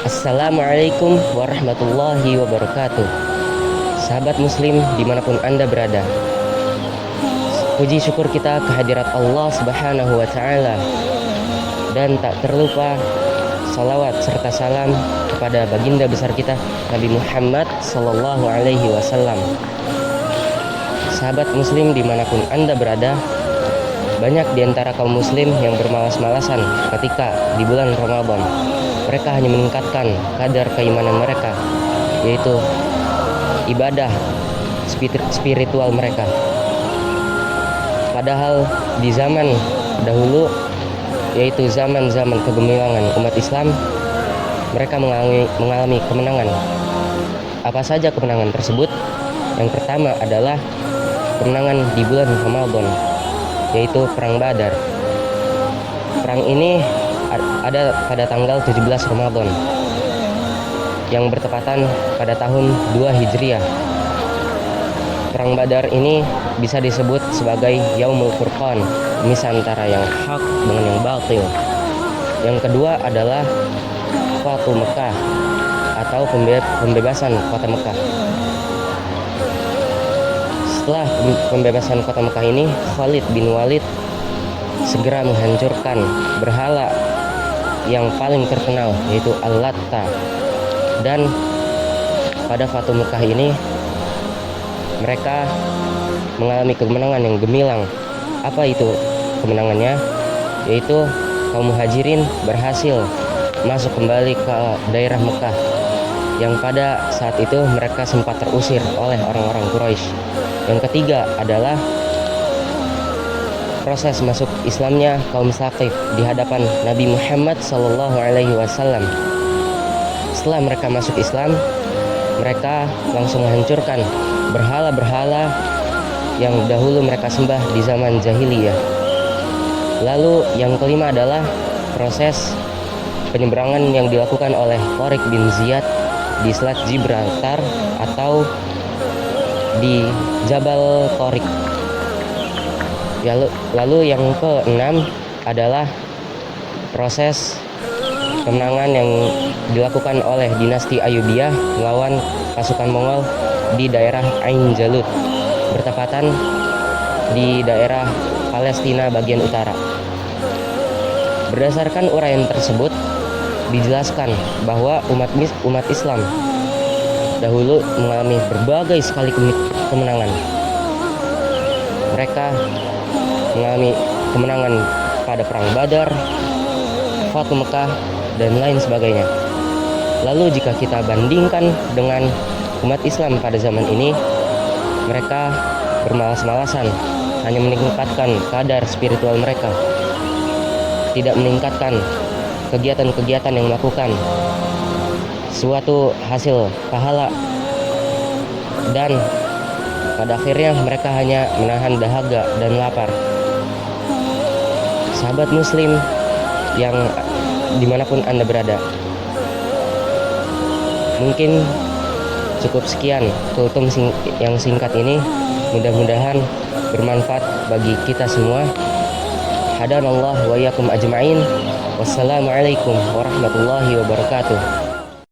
Assalamualaikum warahmatullahi wabarakatuh. Sahabat muslim dimanapun Anda berada, puji syukur kita kehadirat Allah subhanahu wa ta'ala, dan tak terlupa salawat serta salam kepada baginda besar kita Nabi Muhammad sallallahu alaihi wasallam. Sahabat muslim dimanapun Anda berada, banyak di antara kaum muslim yang bermalas-malasan ketika di bulan Ramadan. Mereka hanya meningkatkan kadar keimanan mereka, yaitu ibadah spiritual mereka. Padahal di zaman dahulu, yaitu zaman-zaman kegemilangan umat Islam, mereka mengalami kemenangan. Apa saja kemenangan tersebut? Yang pertama adalah kemenangan di bulan Ramadan, yaitu Perang Badar. Perang ini ada pada tanggal 17 Ramadan yang bertepatan pada tahun 2 Hijriah. Perang Badar ini bisa disebut sebagai Yaumul Furqan, misah antara yang hak dengan yang batil. Yang kedua adalah Fatu Mekah atau pembebasan kota Mekah. Setelah pembebasan kota Mekah ini, Khalid bin Walid segera menghancurkan berhala yang paling terkenal, yaitu Al-Latta. Dan pada Fatu Mekah ini mereka mengalami kemenangan yang gemilang. Apa itu kemenangannya? Yaitu kaum muhajirin berhasil masuk kembali ke daerah Mekah yang pada saat itu mereka sempat terusir oleh orang-orang Quraisy. Yang ketiga adalah proses masuk Islamnya kaum Saqif di hadapan Nabi Muhammad SAW. Setelah mereka masuk Islam, mereka langsung menghancurkan berhala-berhala yang dahulu mereka sembah di zaman jahiliyah. Lalu yang kelima adalah proses penyeberangan yang dilakukan oleh Tariq bin Ziyad di Selat Gibraltar atau di Jabal Tariq. Lalu yang keenam adalah proses kemenangan yang dilakukan oleh dinasti Ayyubiyah melawan pasukan Mongol di daerah Ain Jalut, bertepatan di daerah Palestina bagian utara. Berdasarkan uraian tersebut, dijelaskan bahwa umat Islam dahulu mengalami berbagai sekali kemenangan. Mereka mengalami kemenangan pada Perang Badar, Fatu Mekah, dan lain sebagainya. Lalu jika kita bandingkan dengan umat Islam pada zaman ini, mereka bermalas-malasan, hanya meningkatkan kadar spiritual mereka, tidak meningkatkan kegiatan-kegiatan yang melakukan suatu hasil pahala, dan pada akhirnya mereka hanya menahan dahaga dan lapar. Sahabat muslim yang dimanapun Anda berada, mungkin cukup sekian kultum yang singkat ini. Mudah-mudahan bermanfaat bagi kita semua. Hadanallah wa iyyakum ajma'in. Wassalamualaikum warahmatullahi wabarakatuh.